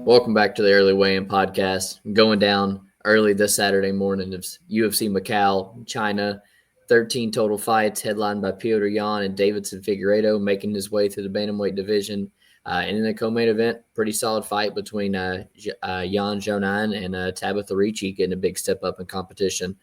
Welcome back to the Early Weigh-In Podcast. Going down early this Saturday morning is UFC Macau, China. 13 total fights, headlined by Petr Yan and Deiveson Figueiredo, making his way through the bantamweight division. And in the co-main event, pretty solid fight between Yan Xiaonan and Tabitha Ricci, getting a big step up in competition.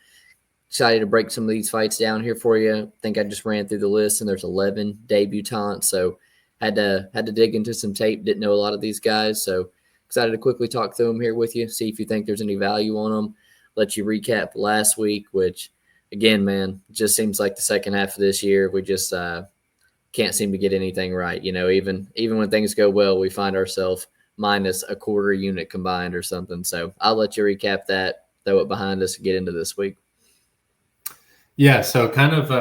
Excited to break some of these fights down here for you. I think I just ran through the list, and there's 11 debutantes, so had to dig into some tape. Didn't know a lot of these guys, so excited to quickly talk through them here with you, see if you think there's any value on them. Let you recap last week, which, again, man, just seems like the second half of this year, we just can't seem to get anything right. You know, even when things go well, we find ourselves minus a quarter unit combined or something. So I'll let you recap that, throw it behind us, and get into this week. Yeah, so kind of,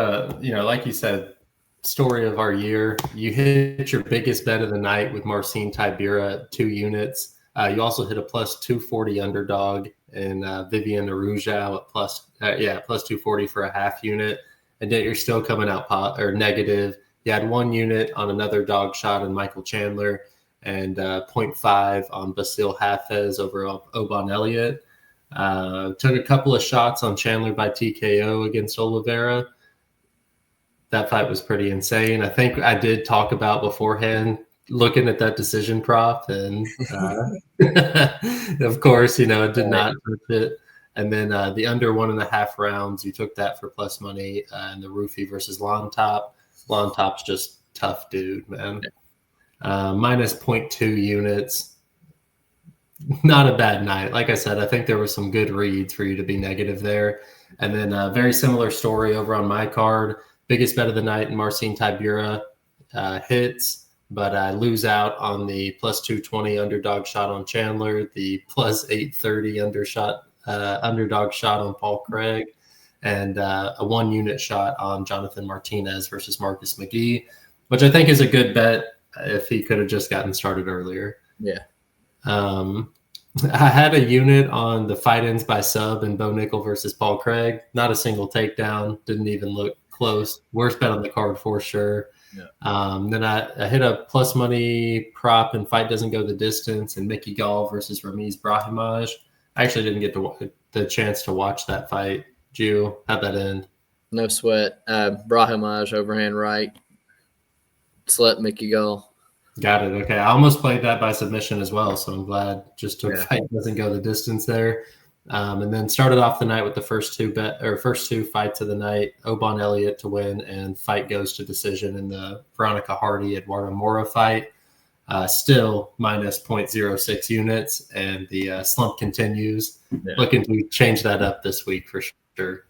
like you said, story of our year. You hit your biggest bet of the night with Marcin Tybura at 2 units. You also hit a plus 240 underdog in Vivian Arujau at plus 240 for a half unit. And yet you're still coming out negative. You had 1 unit on another dog shot in Michael Chandler and 0.5 on Basil Hafez over Oban Elliott. Took a couple of shots on Chandler by TKO against Oliveira. That fight was pretty insane. I think I did talk about beforehand looking at that decision prop, and of course, it did not hurt it. And then the under 1.5 rounds, you took that for plus money, and the Roofie versus Lon Top. Lon Top's just tough dude, man. Minus 0.2 units. Not a bad night. Like I said, I think there were some good reads for you to be negative there. And then a very similar story over on my card. Biggest bet of the night, Marcin Tybura hits, but I lose out on the plus 220 underdog shot on Chandler, the plus 830 underdog shot on Paul Craig, and a 1 unit shot on Jonathan Martinez versus Marcus McGee, which I think is a good bet if he could have just gotten started earlier. Yeah. I had a unit on the fight ends by sub and Bo Nickel versus Paul Craig. Not a single takedown. Didn't even look close. Worst bet on the card for sure. Yeah. Then I hit a plus money prop and fight doesn't go the distance and Mickey Gall versus Ramiz Brahimaj. I actually didn't get the chance to watch that fight. Jew, how'd that end? No sweat. Brahimaj overhand right. Slept Mickey Gall. Got it. Okay. I almost played that by submission as well, so I'm glad just to fight doesn't go the distance there. And then started off the night with the first two fights of the night. Oban Elliott to win, and fight goes to decision in the Veronica Hardy Eduardo Mora fight. Still minus 0.06 units, and the slump continues. Yeah. Looking to change that up this week for sure.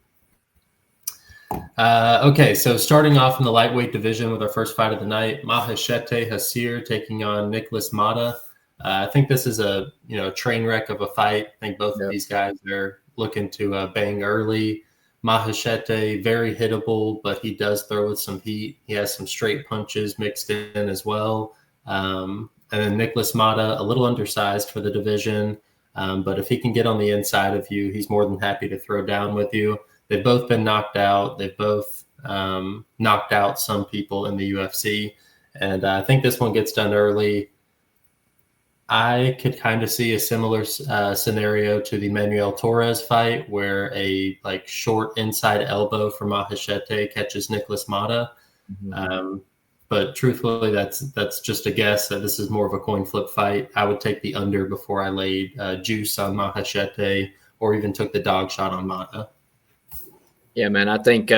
Okay, so starting off in the lightweight division with our first fight of the night, Maheshete Hasir taking on Nicholas Mata. I think this is a train wreck of a fight. I think both of these guys are looking to bang early. Maheshete, very hittable, but he does throw with some heat. He has some straight punches mixed in as well. And then Nicholas Mata, a little undersized for the division, but if he can get on the inside of you, he's more than happy to throw down with you. They've both been knocked out. They've both knocked out some people in the UFC. And I think this one gets done early. I could kind of see a similar scenario to the Manuel Torres fight where a short inside elbow from Maheshete catches Nicholas Mata. Mm-hmm. But truthfully, that's just a guess. This is more of a coin flip fight. I would take the under before I laid juice on Maheshete or even took the dog shot on Mata. Yeah, man, I think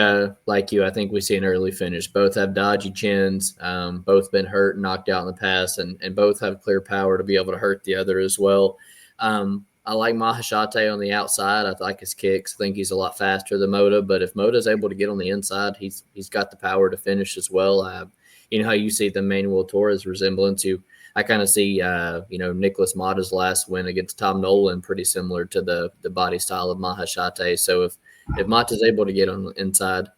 like you, I think we see an early finish. Both have dodgy chins, both been hurt and knocked out in the past, and both have clear power to be able to hurt the other as well. I like Maheshete on the outside. I like his kicks. I think he's a lot faster than Mota, but if Mota's able to get on the inside, he's got the power to finish as well. You know how you see the Manuel Torres resemblance. I kind of see, Nicholas Mata's last win against Tom Nolan pretty similar to the body style of Maheshete. So if Mata's able to get on the inside,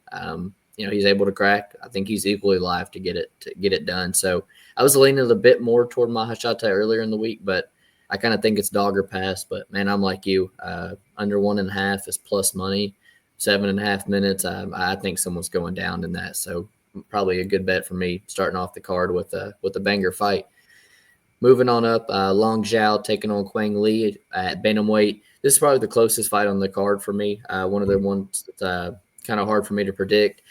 he's able to crack. I think he's equally live to get it done. So I was leaning a bit more toward Maheshete earlier in the week, but I kind of think it's dog or pass. But man, I'm like you. Under 1.5 is plus money. 7.5 minutes. I think someone's going down in that. So probably a good bet for me starting off the card with a banger fight. Moving on up, Long Zhao taking on Quang Lee at bantamweight. This is probably the closest fight on the card for me. One of the ones that's kind of hard for me to predict.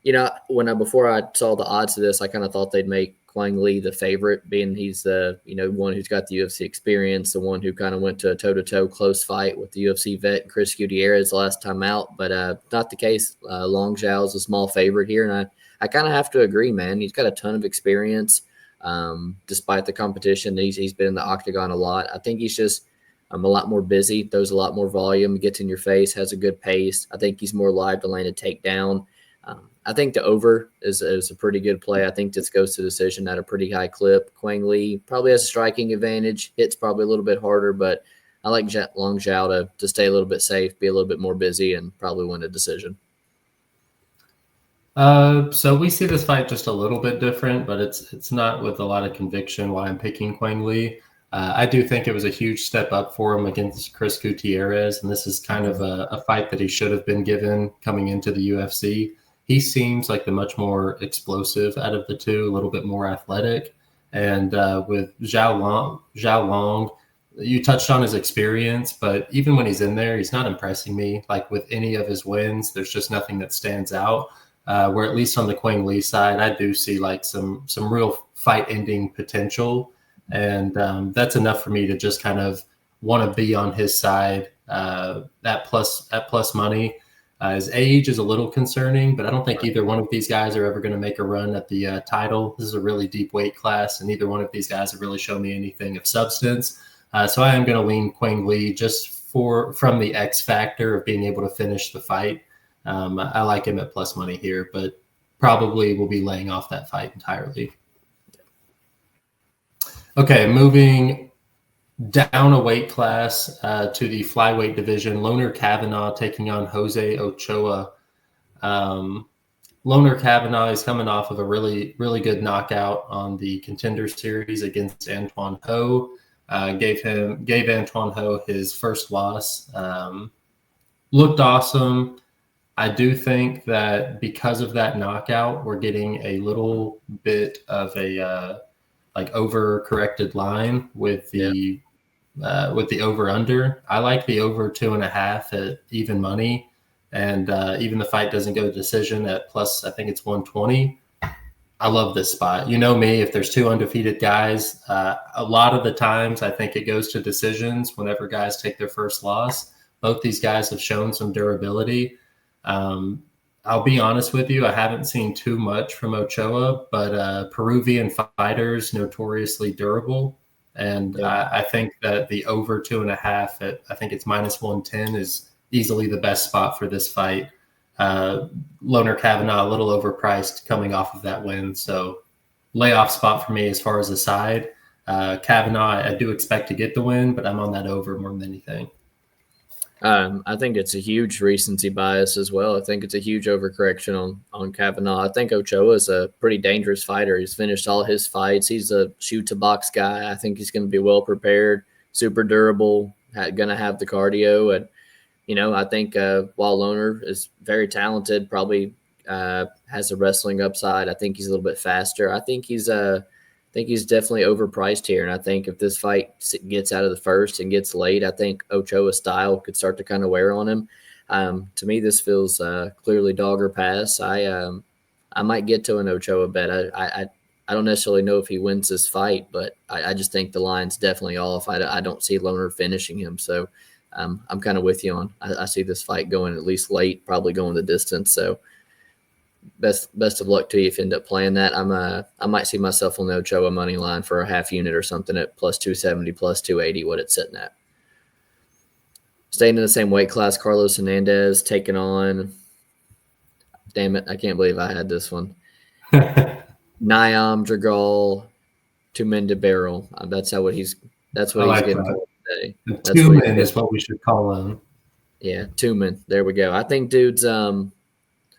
Before I saw the odds of this, I kind of thought they'd make Quang Lee the favorite, being he's the one who's got the UFC experience, the one who kind of went to a toe-to-toe close fight with the UFC vet Chris Gutierrez the last time out. But not the case. Long Zhao is a small favorite here, and I kind of have to agree, man. He's got a ton of experience. Despite the competition, he's been in the octagon a lot. I think he's just a lot more busy, throws a lot more volume, gets in your face, has a good pace. I think he's more live to land a takedown. I think the over is a pretty good play. I think this goes to decision at a pretty high clip. Quang Lee probably has a striking advantage. Hits probably a little bit harder, but I like Long Zhao to stay a little bit safe, be a little bit more busy, and probably win a decision. So we see this fight just a little bit different, but it's not with a lot of conviction why I'm picking Quang Lee. I do think it was a huge step up for him against Chris Gutierrez, and this is kind of a fight that he should have been given coming into the UFC. He seems like the much more explosive out of the two, a little bit more athletic. And with Zhao Long, you touched on his experience, but even when he's in there, he's not impressing me. Like with any of his wins, there's just nothing that stands out. Where at least on the Quang Lee side, I do see like some real fight-ending potential. And that's enough for me to just kind of want to be on his side at plus money. His age is a little concerning, but I don't think either one of these guys are ever going to make a run at the title. This is a really deep weight class, and neither one of these guys have really shown me anything of substance. So I am going to lean Quang Lee just from the X factor of being able to finish the fight. I like him at plus money here, but probably will be laying off that fight entirely. Okay, moving down a weight class to the flyweight division. Loner Kavanaugh taking on Jose Ochoa. Loner Kavanaugh is coming off of a really, really good knockout on the Contender Series against Antoine Ho. Gave Antoine Ho his first loss. Looked awesome. I do think that because of that knockout, we're getting a little bit of a over-corrected line with the over-under. I like the over 2.5 at even money, and even the fight doesn't go to decision at plus, I think it's 120. I love this spot. You know me, if there's two undefeated guys, a lot of the times I think it goes to decisions whenever guys take their first loss. Both these guys have shown some durability. I'll be honest with you, I haven't seen too much from Ochoa, but Peruvian fighters notoriously durable. And I think that the over 2.5 at, I think it's minus 110 is easily the best spot for this fight. Loner Kavanaugh, a little overpriced coming off of that win. So layoff spot for me as far as the side. Kavanaugh, I do expect to get the win, but I'm on that over more than anything. I think it's a huge recency bias as well. I think it's a huge overcorrection on Kavanaugh. I think Ochoa is a pretty dangerous fighter. He's finished all his fights. He's a shoot-to-box guy. I think he's going to be well-prepared, super durable, going to have the cardio. And, I think while Loner is very talented, probably has a wrestling upside, I think he's a little bit faster. I think he's definitely overpriced here. And I think if this fight gets out of the first and gets late, I think Ochoa's style could start to kind of wear on him. To me, this feels clearly dog or pass. I might get to an Ochoa bet. I don't necessarily know if he wins this fight, but I just think the line's definitely off. I don't see Loner finishing him. So I'm kind of with you on. I see this fight going at least late, probably going the distance. So best of luck to you if you end up playing that. I might see myself on the Ochoa money line for a half unit or something at plus 270, plus 280, what it's sitting at. Staying in the same weight class, Carlos Hernandez taking on, damn it, I can't believe I had this one. Niam Dragal, Tumen Barrel. That's what he's getting called today. Tumen is what we should call him. Yeah, Tumen. There we go. I think dude's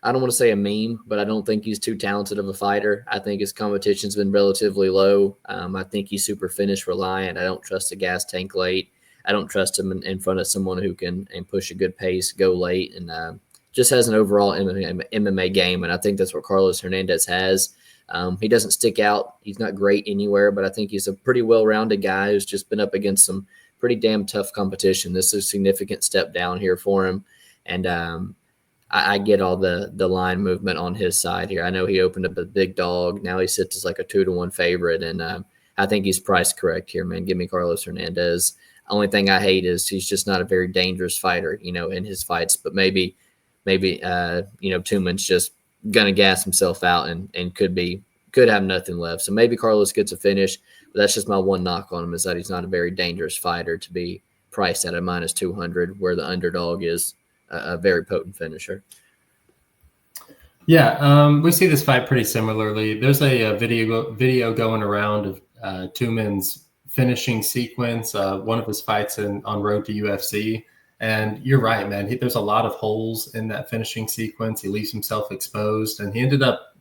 I don't want to say a meme, but I don't think he's too talented of a fighter. I think his competition's been relatively low. I think he's super finish reliant. I don't trust the gas tank late. I don't trust him in front of someone who can push a good pace, go late, and just has an overall MMA game. And I think that's what Carlos Hernandez has. He doesn't stick out. He's not great anywhere, but I think he's a pretty well-rounded guy who's just been up against some pretty damn tough competition. This is a significant step down here for him. And I get all the line movement on his side here. I know he opened up a big dog. Now he sits as like a 2-1 favorite. And I think he's priced correct here, man. Give me Carlos Hernandez. Only thing I hate is he's just not a very dangerous fighter, in his fights. But maybe Tuman's just going to gas himself out and could have nothing left. So maybe Carlos gets a finish. But that's just my one knock on him, is that he's not a very dangerous fighter to be priced at a -200, where the underdog is a very potent finisher. Yeah, we see this fight pretty similarly. There's a video going around of Tuman's finishing sequence, one of his fights on Road to UFC. And you're right, man. There's a lot of holes in that finishing sequence. He leaves himself exposed, and he ended up,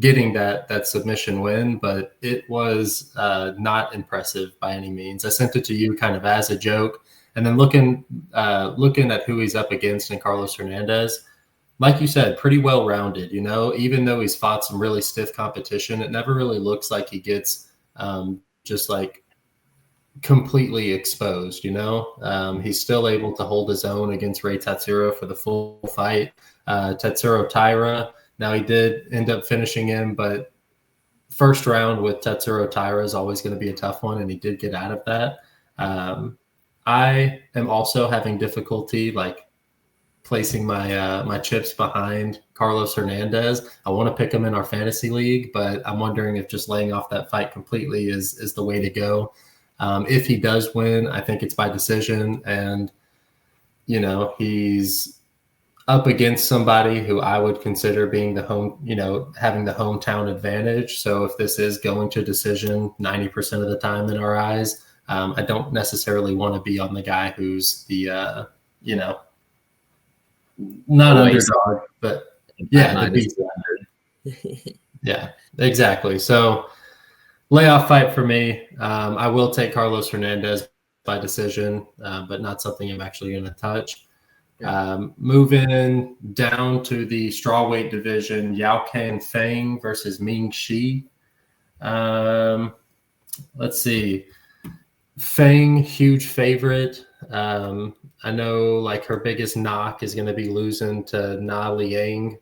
getting that submission win, but it was not impressive by any means. I sent it to you kind of as a joke, and then looking at who he's up against in Carlos Hernandez, like you said, pretty well rounded. Even though he's fought some really stiff competition, it never really looks like he gets just like completely exposed. He's still able to hold his own against Ray Tatsuro for the full fight. Tatsuro Taira. Now, he did end up finishing him, but first round with Tatsuro Taira is always going to be a tough one, and he did get out of that. I am also having difficulty placing my chips behind Carlos Hernandez. I want to pick him in our fantasy league, but I'm wondering if just laying off that fight completely is the way to go. If he does win, I think it's by decision, and he's up against somebody who I would consider being having the hometown advantage. So if this is going to decision 90% of the time in our eyes, I don't necessarily want to be on the guy who's the, not underdog, but yeah, the beast. Yeah, exactly. So layoff fight for me. I will take Carlos Hernandez by decision, but not something I'm actually going to touch. Moving down to the strawweight division, Yao Can Feng versus Ming Shi. Let's see. Feng, huge favorite. I know her biggest knock is going to be losing to Na Liang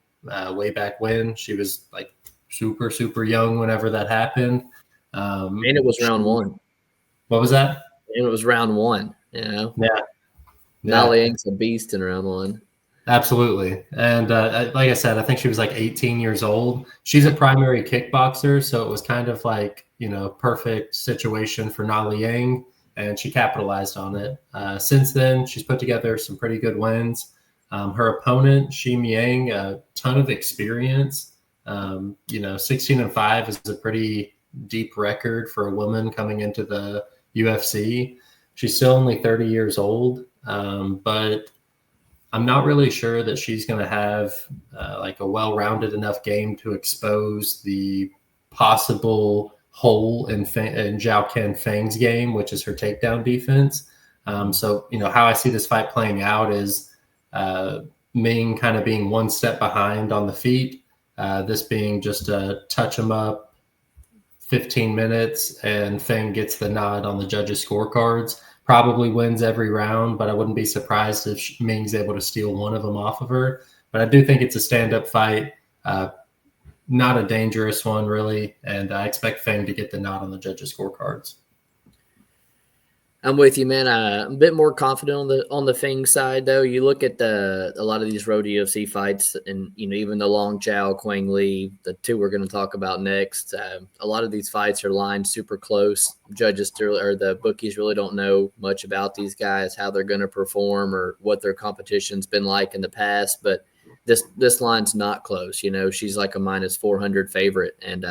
way back when. She was super, super young whenever that happened. And it was round one. What was that? And it was round one, Yeah. Na Liang's a beast in round one. Absolutely. And like I said, I think she was 18 years old. She's a primary kickboxer, so it was kind of perfect situation for Na Liang, and she capitalized on it. Since then, she's put together some pretty good wins. Her opponent, Shi Miang, a ton of experience. 16-5 is a pretty deep record for a woman coming into the UFC. She's still only 30 years old. But I'm not really sure that she's going to have a well-rounded enough game to expose the possible hole in Zhao Ken Feng's game, which is her takedown defense. So how I see this fight playing out is Ming kind of being one step behind on the feet, this being just a touch him up 15 minutes, and Feng gets the nod on the judges' scorecards. Probably wins every round, but I wouldn't be surprised if Ming's able to steal one of them off of her. But I do think it's a stand-up fight, not a dangerous one, really, and I expect Feng to get the nod on the judges' scorecards. I'm with you, man. I'm a bit more confident on the Feng side, though. You look at a lot of these road UFC fights, and even the Long Chao, Quang Li, the two we're going to talk about next. A lot of these fights are lined super close. Judges or the bookies really don't know much about these guys, how they're going to perform, or what their competition's been like in the past. But this line's not close. She's like a -400 favorite, and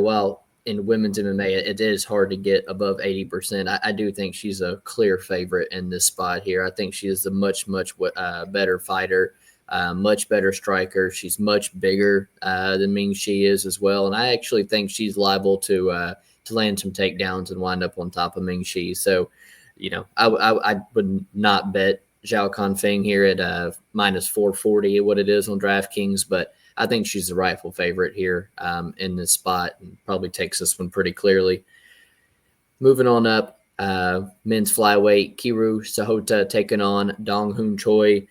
while in women's MMA, it is hard to get above 80%. I do think she's a clear favorite in this spot here. I think she is a much, much better fighter, much better striker. She's much bigger than Ming Shi is as well. And I actually think she's liable to land some takedowns and wind up on top of Ming Shi. So, I would not bet Zhao Confeng here at -440, what it is on DraftKings, but I think she's the rightful favorite here in this spot, and probably takes this one pretty clearly. Moving on up, men's flyweight, Kiru Sahota taking on Dong Hoon Choi.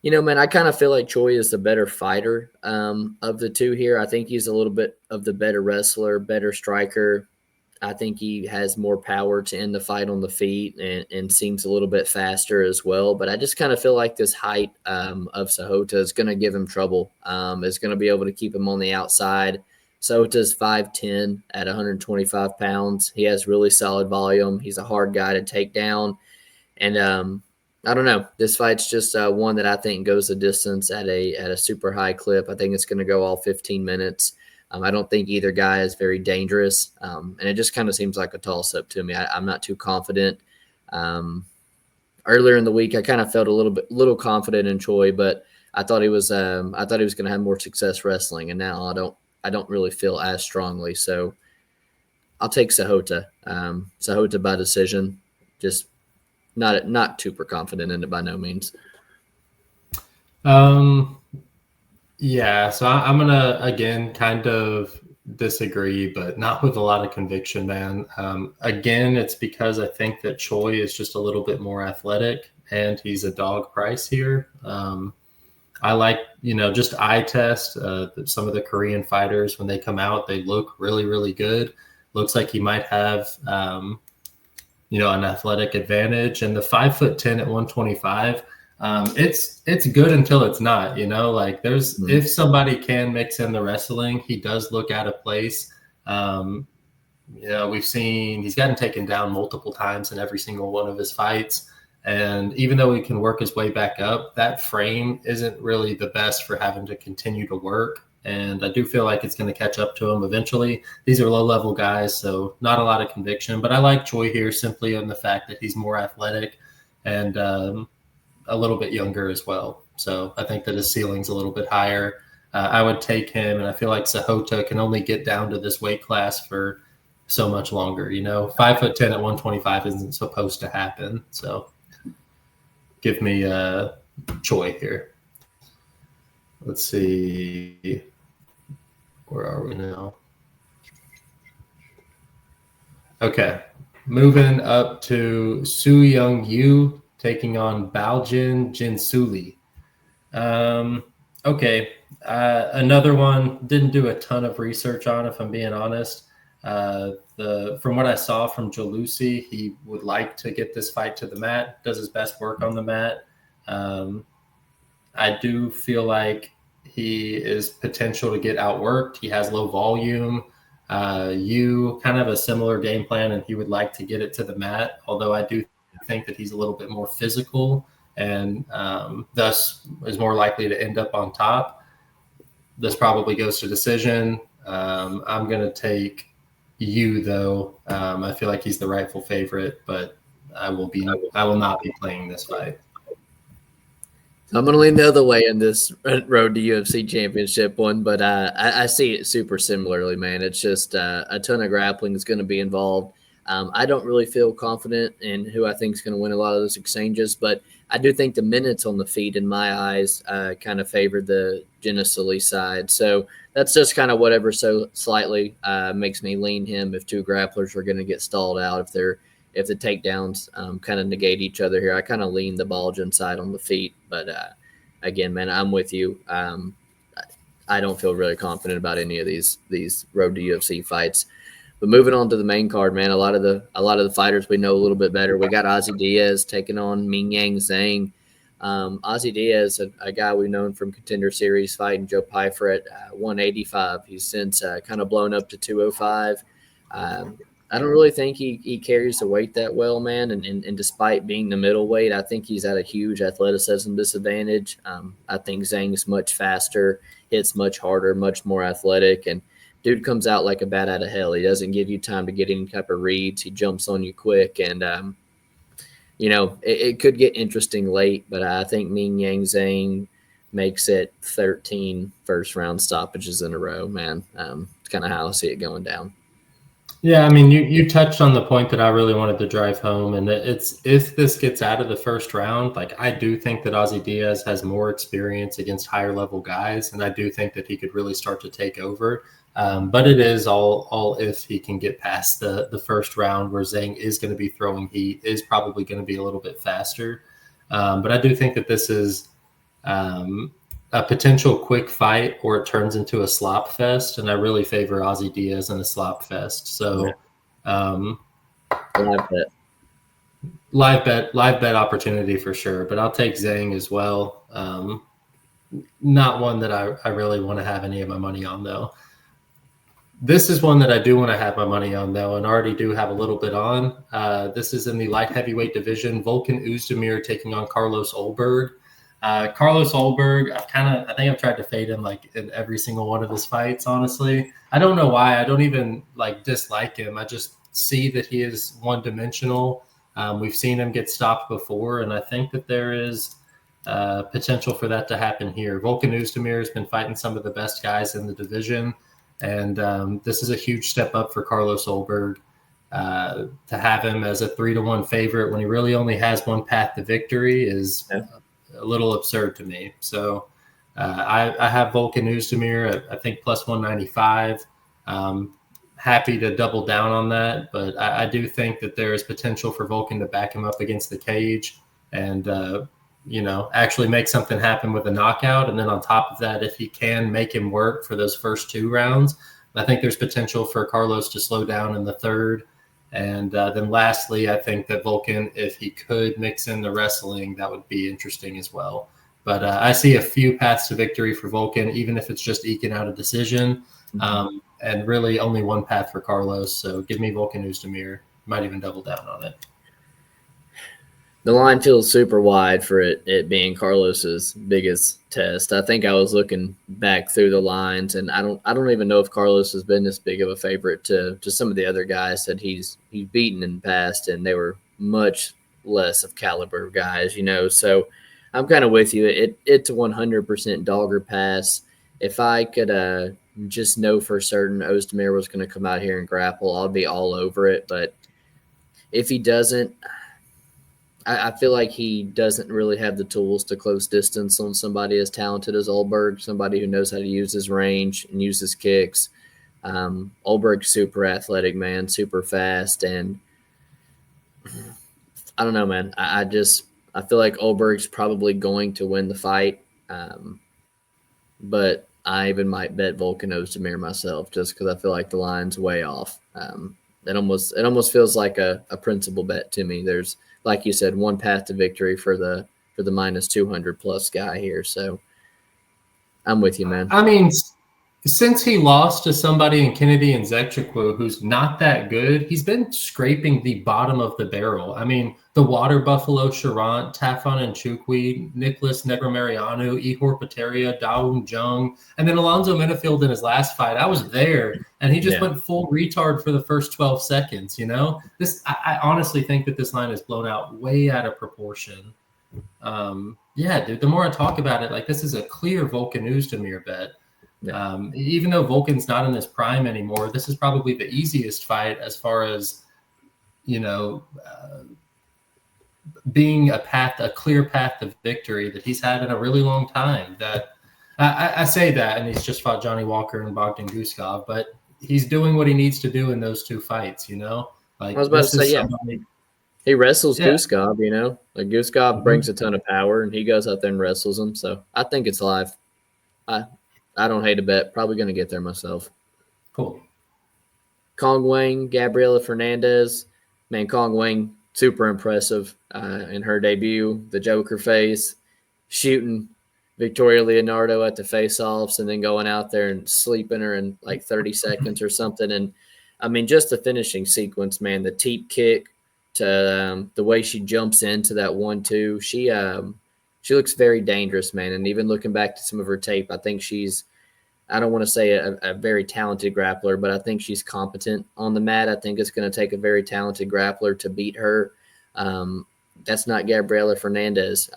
You know, man, I kind of feel like Choi is the better fighter of the two here. I think he's a little bit of the better wrestler, better striker. I think he has more power to end the fight on the feet and seems a little bit faster as well. But I just kind of feel like this height of Sahota is going to give him trouble. Is going to be able to keep him on the outside. Sahota's 5'10" at 125 pounds. He has really solid volume. He's a hard guy to take down. And I don't know. This fight's just one that I think goes the distance at a super high clip. I think it's going to go all 15 minutes. I don't think either guy is very dangerous, and it just kind of seems like a toss-up to me. I'm not too confident. Earlier in the week, I kind of felt a little confident in Choi, but I thought he was going to have more success wrestling, and now I don't really feel as strongly. So I'll take Sahota. Sahota by decision. Just not super confident in it by no means. Yeah, so I'm gonna again kind of disagree, but not with a lot of conviction, man. Again, it's because I think that Choi is just a little bit more athletic, and he's a dog price here. I like, just eye test. Some of the Korean fighters, when they come out, they look really, really good. Looks like he might have, an athletic advantage. And the 5'10" at 125. It's good until it's not, like if somebody can mix in the wrestling, he does look out of place. We've seen he's gotten taken down multiple times in every single one of his fights. And even though he can work his way back up, that frame isn't really the best for having to continue to work. And I do feel like it's going to catch up to him eventually. These are low-level guys, so not a lot of conviction. But I like Choi here simply on the fact that he's more athletic and a little bit younger as well. So I think that his ceiling's a little bit higher. I would take him, and I feel like Sahota can only get down to this weight class for so much longer. 5'10" at 125 isn't supposed to happen. So give me Choi here. Let's see. Where are we now? Okay. Moving up to Su Young Yu taking on Baojin Jinsuli. Okay. Another one, didn't do a ton of research on, if I'm being honest. From what I saw from Jalusi, he would like to get this fight to the mat, does his best work on the mat. I do feel like he is potential to get outworked. He has low volume. You kind of a similar game plan, and he would like to get it to the mat, although I do think that he's a little bit more physical and thus is more likely to end up on top. This probably goes to decision. I'm going to take you, though. I feel like he's the rightful favorite, but I will not be playing this fight. I'm going to lean the other way in this road to UFC championship one, but I see it super similarly, man. It's just a ton of grappling is going to be involved. I don't really feel confident in who I think is going to win a lot of those exchanges, but I do think the minutes on the feet, in my eyes, kind of favor the Jinsuli side. So that's just kind of whatever so slightly makes me lean him if two grapplers are going to get stalled out, if the takedowns kind of negate each other here. I kind of lean the Baojin side on the feet. But again, man, I'm with you. I don't feel really confident about any of these road to UFC fights. But moving on to the main card, man, a lot of the fighters we know a little bit better. We got Ozzy Diaz taking on Ming Yang Zhang. Ozzy Diaz, a guy we've known from Contender Series, fighting Joe Pyfer at 185. He's since kind of blown up to 205. I don't really think he carries the weight that well, man. And despite being the middleweight, I think he's at a huge athleticism disadvantage. I think Zhang is much faster, hits much harder, much more athletic, and dude comes out like a bat out of hell. He doesn't give you time to get any type of reads. He jumps on you quick, and it could get interesting late. But I think Ming Yang Zhang makes it 13 first round stoppages in a row, man. It's kind of how I see it going down. Yeah, I mean, you touched on the point that I really wanted to drive home, and it's if this gets out of the first round, like I do think that Ozzy Diaz has more experience against higher level guys, and I do think that he could really start to take over. But it is all if he can get past the first round, where Zhang is going to be throwing heat, is probably going to be a little bit faster. But I do think that this is a potential quick fight, or it turns into a slop fest, and I really favor Ozzy Diaz in a slop fest. So, live bet. live bet opportunity for sure. But I'll take Zhang as well. Not one that I really want to have any of my money on, though. This is one that I do want to have my money on, though, and already do have a little bit on. This is in the light heavyweight division. Volkan Oezdemir taking on Carlos Ulberg. Carlos Ulberg, I think I've tried to fade him like in every single one of his fights, honestly. I don't know why. I don't even like dislike him. I just see that he is one-dimensional. We've seen him get stopped before, and I think that there is potential for that to happen here. Volkan Oezdemir has been fighting some of the best guys in the division, and this is a huge step up for Carlos Ulberg. To have him as a 3-1 favorite when he really only has one path to victory is a little absurd to me. So I have Volkan Oezdemir at, I think, plus 195. Happy to double down on that, but I do think that there is potential for Volkan to back him up against the cage and actually make something happen with a knockout. And then on top of that, if he can make him work for those first 2 rounds, I think there's potential for Carlos to slow down in the third. And then lastly, I think that Volkan, if he could mix in the wrestling, that would be interesting as well. But I see a few paths to victory for Volkan, even if it's just eking out a decision. And really only one path for Carlos. So give me Volkan Oezdemir. Might even double down on it. The line feels super wide for it being Carlos's biggest test. I think I was looking back through the lines, and I don't even know if Carlos has been this big of a favorite to some of the other guys that he's beaten in the past, and they were much less of caliber guys, So I'm kind of with you. It's a 100% dogger pass. If I could just know for certain Oezdemir was going to come out here and grapple, I'll be all over it. But if he doesn't, I feel like he doesn't really have the tools to close distance on somebody as talented as Ulberg, somebody who knows how to use his range and use his kicks. Ulberg's super athletic, man, super fast. And I don't know, man. I feel like Ulberg's probably going to win the fight. But I even might bet Volkan Oezdemir myself just because I feel like the line's way off. It almost feels like a principal bet to me. There's, like you said, one path to victory for the minus 200 plus guy here. So I'm with you, man. I mean, since he lost to somebody in Kennedy and Zekchukwu who's not that good, he's been scraping the bottom of the barrel. I mean, the Water Buffalo Charant, Tafon and Chukwi, Nicholas Negromariano, Ihor Pateria, Daum Jung, and then Alonzo Minifield in his last fight. I was there, and he just went full retard for the first 12 seconds, I honestly think that this line is blown out way out of proportion. Dude, the more I talk about it, like, this is a clear Volkan Oezdemir bet. Yeah. Even though Volkan's not in his prime anymore, this is probably the easiest fight as far as, being a clear path to victory that he's had in a really long time. That I say that, and he's just fought Johnny Walker and Bogdan Guskov, but he's doing what he needs to do in those 2 fights, Like, I was about to say, he wrestles Guskov, Like, Guskov brings a ton of power, and he goes out there and wrestles him. So I think it's live. I don't hate a bet. Probably going to get there myself. Cool. Kong Wang, Gabriela Fernandez. Man, Kong Wang, super impressive in her debut. The Joker face, shooting Victoria Leonardo at the face-offs and then going out there and sleeping her in like 30 seconds or something. And, I mean, just the finishing sequence, man, the teep kick to the way she jumps into that 1-2. She looks very dangerous, man. And even looking back to some of her tape, I think I don't want to say a very talented grappler, but I think she's competent on the mat. I think it's going to take a very talented grappler to beat her. That's not Gabriela Fernandez.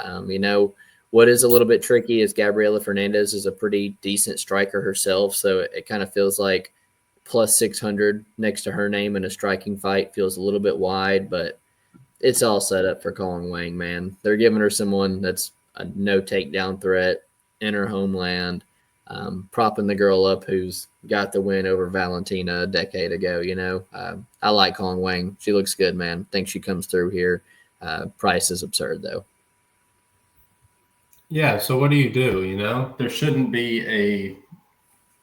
What is a little bit tricky is Gabriela Fernandez is a pretty decent striker herself. So it kind of feels like plus 600 next to her name in a striking fight feels a little bit wide, but it's all set up for Colin Wang, man. They're giving her someone that's a no takedown threat in her homeland, propping the girl up who's got the win over Valentina a decade ago. I like Colin Wang. She looks good, man. Think she comes through here. Price is absurd, though. Yeah, so what do? There shouldn't be a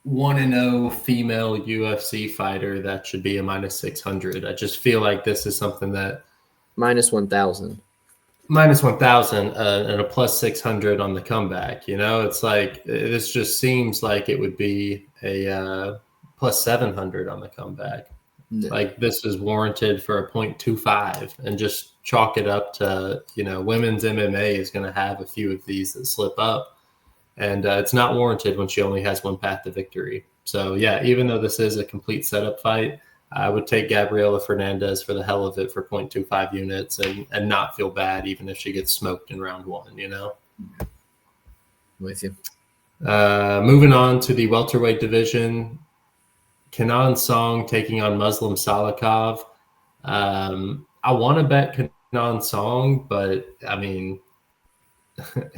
1-0 female UFC fighter that should be a minus 600. I just feel like this is something that minus 1,000. Minus 1,000 and a plus 600 on the comeback. It's like this just seems like it would be a plus 700 on the comeback. No. Like this is warranted for a 0.25 and just chalk it up to, women's MMA is going to have a few of these that slip up. And it's not warranted when she only has one path to victory. So, yeah, even though this is a complete setup fight, I would take Gabriela Fernandez for the hell of it for 0.25 units and not feel bad even if she gets smoked in round one, With you. Moving on to the welterweight division, Kenan Song taking on Muslim Salikov. I want to bet Kenan Song, but, I mean,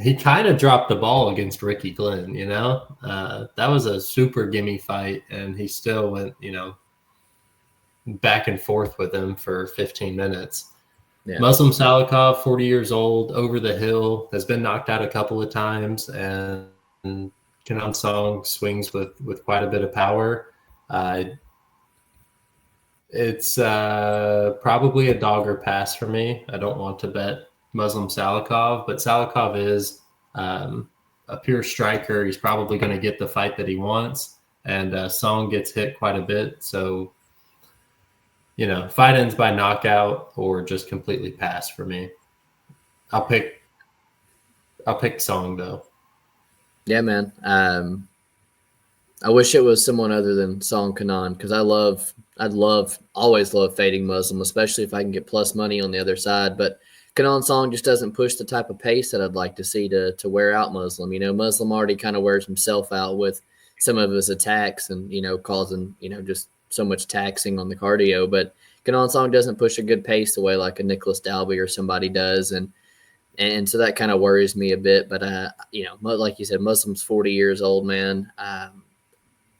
he kind of dropped the ball against Ricky Glenn, that was a super gimme fight, and he still went, back and forth with him for 15 minutes. Yeah. Muslim Salikov, 40 years old, over the hill, has been knocked out a couple of times, and Kenan Song swings with quite a bit of power. It's probably a dog or pass for me. I don't want to bet Muslim Salikov, but Salikov is a pure striker. He's probably going to get the fight that he wants, and Song gets hit quite a bit. So, fight ends by knockout or just completely pass for me. I'll pick Song though. Yeah, man. I wish it was someone other than Song Kenan because always love fading Muslim, especially if I can get plus money on the other side. But Kenan Song just doesn't push the type of pace that I'd like to see to wear out Muslim. Muslim already kind of wears himself out with some of his attacks and, causing, just so much taxing on the cardio. But Kenan Song doesn't push a good pace the way like a Nicholas Dalby or somebody does. And so that kind of worries me a bit. But, like you said, Muslim's 40 years old, man.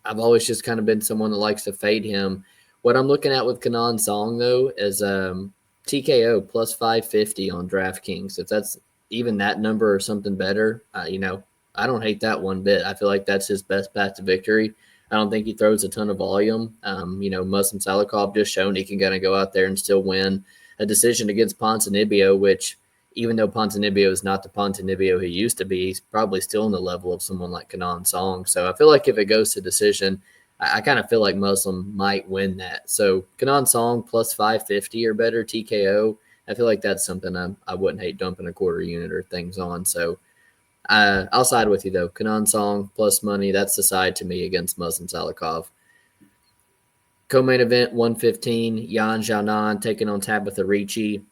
I've always just kind of been someone that likes to fade him. What I'm looking at with Kenan Song, though, is TKO plus 550 on DraftKings. If that's even that number or something better, I don't hate that one bit. I feel like that's his best path to victory. I don't think he throws a ton of volume. Muslim Salikov just shown he can kind of go out there and still win a decision against Ponzinibbio, which even though Ponzinibbio is not the Ponzinibbio he used to be, he's probably still in the level of someone like Kenan Song. So I feel like if it goes to decision, I kind of feel like Muslim might win that. So Kenan Song plus 550 or better TKO, I feel like that's something I wouldn't hate dumping a quarter unit or things on. So I'll side with you, though. Kenan Song plus money, that's the side to me against Muslim Salikov. Co-main event 115, Yan Xiaonan taking on Tabitha Ricci.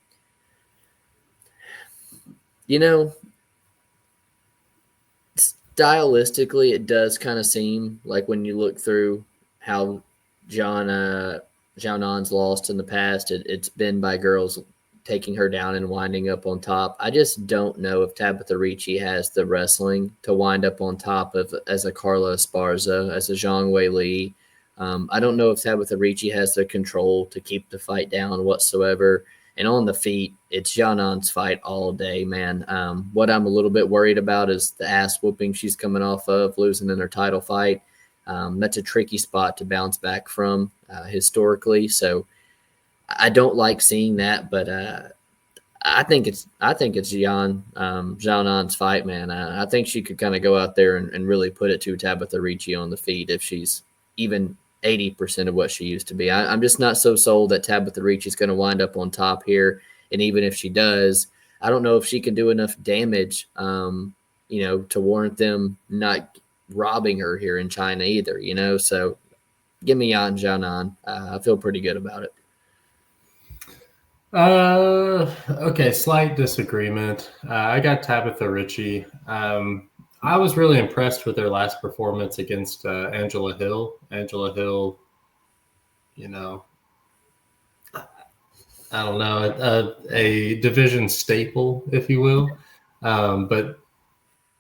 Stylistically, it does kind of seem like when you look through how Xiaonan's lost in the past, it's been by girls taking her down and winding up on top. I just don't know if Tabitha Ricci has the wrestling to wind up on top of as a Carla Esparza, as a Zhang Weili. I don't know if Tabitha Ricci has the control to keep the fight down whatsoever. And on the feet, it's Xiaonan's fight all day, man. What I'm a little bit worried about is the ass whooping she's coming off of, losing in her title fight. That's a tricky spot to bounce back from historically. So I don't like seeing that, but I think it's Xiaonan's fight, man. I think she could kind of go out there and really put it to Tabitha Ricci on the feet if she's even 80% of what she used to be. I'm just not so sold that Tabitha Ricci is going to wind up on top here. And even if she does, I don't know if she can do enough damage, to warrant them not robbing her here in China either, So give me Yan Xiaonan. I feel pretty good about it. Okay, slight disagreement. I got Tabitha Ricci. I was really impressed with their last performance against Angela Hill. Angela Hill you know, I don't know, a division staple, if you will. But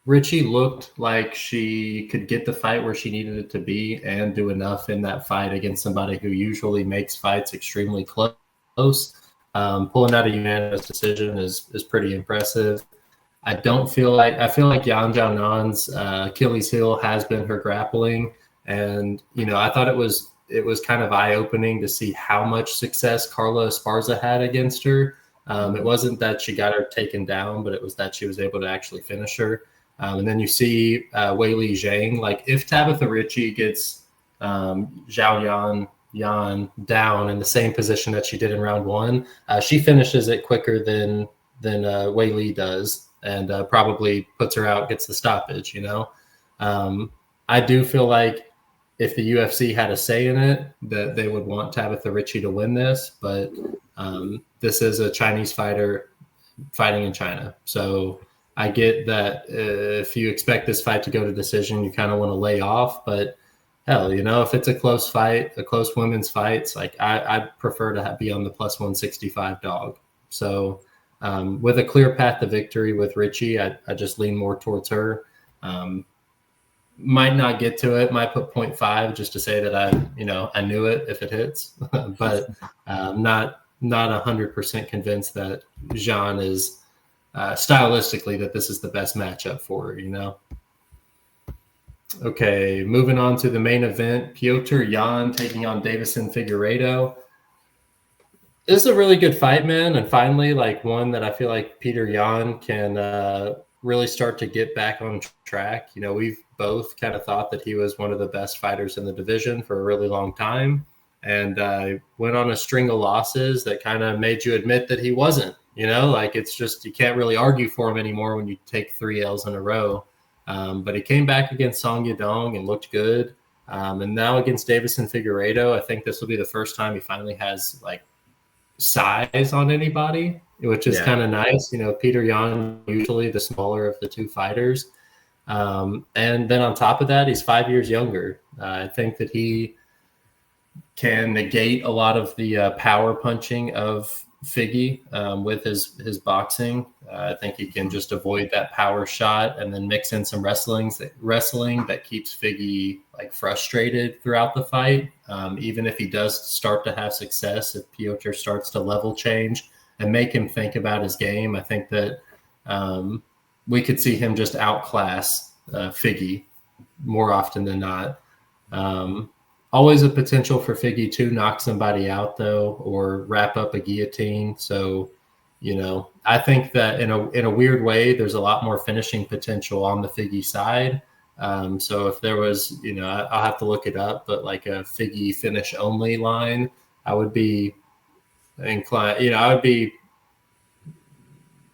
Richie looked like she could get the fight where she needed it to be and do enough in that fight against somebody who usually makes fights extremely close. Pulling out a unanimous decision is pretty impressive. I feel like Yan Xiaonan's Achilles heel has been her grappling, and I thought it was kind of eye opening to see how much success Carla Esparza had against her. It wasn't that she got her taken down, but it was that she was able to actually finish her. And then you see Weili Zhang. Like if Tabitha Ritchie gets Zhao Yan down in the same position that she did in round one, she finishes it quicker than Weili does, and probably puts her out, gets the stoppage. I do feel like if the UFC had a say in it, that they would want Tabitha Ritchie to win this, but this is a Chinese fighter fighting in China. So I get that if you expect this fight to go to decision, you kind of want to lay off, but hell, if it's a close fight, a close women's fights, like I prefer to be on the plus 165 dog. So with a clear path to victory with Richie, I just lean more towards her. Might not get to it, might put 0.5 just to say that I knew it if it hits, but not 100% convinced that Jean is stylistically that this is the best matchup for her, Okay, moving on to the main event, Piotr Jan taking on Davison Figueiredo. This is a really good fight, man, and finally, like one that I feel like Peter Yan can really start to get back on track. We've both kind of thought that he was one of the best fighters in the division for a really long time, and went on a string of losses that kind of made you admit that he wasn't. It's just you can't really argue for him anymore when you take 3 L's in a row. But he came back against Song Yadong and looked good. And now against Davison Figueiredo, I think this will be the first time he finally has like size on anybody, which is kind of nice. Peter Yan usually the smaller of the two fighters. And then on top of that, he's 5 years younger. I think that he can negate a lot of the power punching of Figgy with his boxing. I think he can just avoid that power shot and then mix in some wrestling that keeps Figgy like frustrated throughout the fight. Even if he does start to have success, if Piotr starts to level change and make him think about his game, I think that we could see him just outclass Figgy more often than not. Always a potential for Figgy to knock somebody out though, or wrap up a guillotine. So, I think that in a weird way, there's a lot more finishing potential on the Figgy side. So if there was, I'll have to look it up, but like a Figgy finish only line, I would be inclined, I would be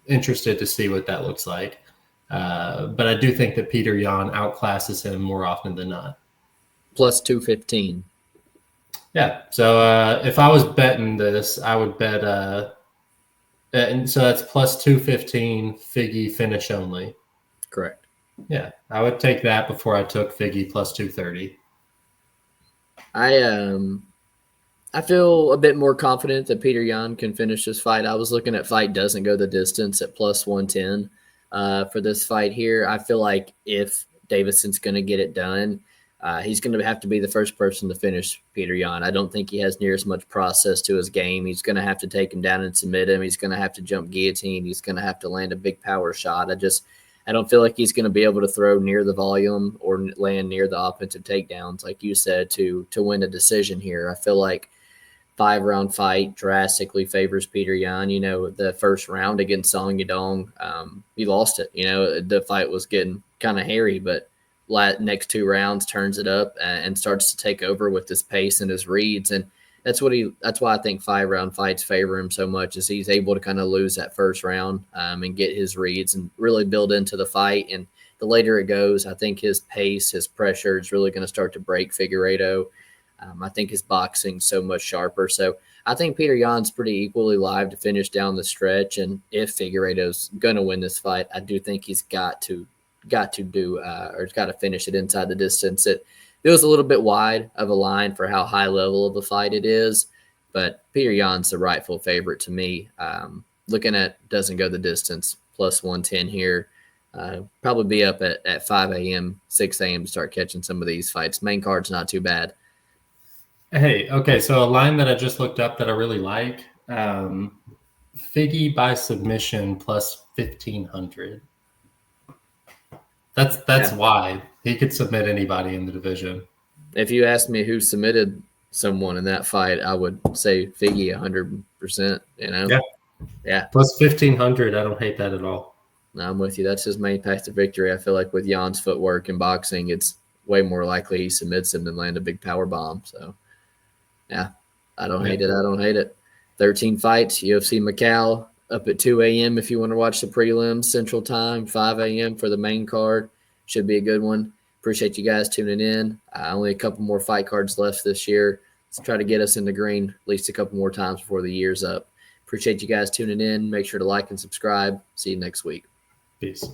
interested to see what that looks like. But I do think that Peter Yan outclasses him more often than not. Plus 215. Yeah. So if I was betting this, I would bet, and so that's plus 215 Figgy finish only. Correct. Yeah, I would take that before I took Figgy plus 230. I feel a bit more confident that Peter Yan can finish this fight. I was looking at fight doesn't go the distance at plus 110 for this fight here. I feel like if Davison's going to get it done, he's going to have to be the first person to finish Peter Yan. I don't think he has near as much process to his game. He's going to have to take him down and submit him. He's going to have to jump guillotine. He's going to have to land a big power shot. I don't feel like he's going to be able to throw near the volume or land near the offensive takedowns, like you said, to win a decision here. I feel like 5-round fight drastically favors Peter Yan. The first round against Song Yadong, he lost it. The fight was getting kind of hairy, but next 2 rounds turns it up and starts to take over with his pace and his reads. And that's why I think 5-round fights favor him so much, is he's able to kind of lose that first round and get his reads and really build into the fight. And the later it goes, I think his pace, his pressure is really going to start to break Figueiredo. I think his boxing's so much sharper. So I think Peter Yan's pretty equally live to finish down the stretch. And if Figueiredo's going to win this fight, I do think he's got to finish it inside the distance at it was a little bit wide of a line for how high level of a fight it is, but Peter Yan's the rightful favorite to me. Looking at doesn't go the distance, plus 110 here. Probably be up at 5 a.m., 6 a.m. to start catching some of these fights. Main card's not too bad. Hey, okay, so a line that I just looked up that I really like, Figgy by submission plus 1,500. That's wide. He could submit anybody in the division. If you asked me who submitted someone in that fight, I would say Figgy 100%. Yeah. Plus 1,500. I don't hate that at all. No, I'm with you. That's his main path to victory. I feel like with Jan's footwork in boxing, it's way more likely he submits him than land a big power bomb. So, yeah, I don't hate it. 13 fights, UFC MACAU up at 2 a.m. if you want to watch the prelims, Central Time, 5 a.m. for the main card. Should be a good one. Appreciate you guys tuning in. Only a couple more fight cards left this year. Let's try to get us in the green at least a couple more times before the year's up. Appreciate you guys tuning in. Make sure to like and subscribe. See you next week. Peace.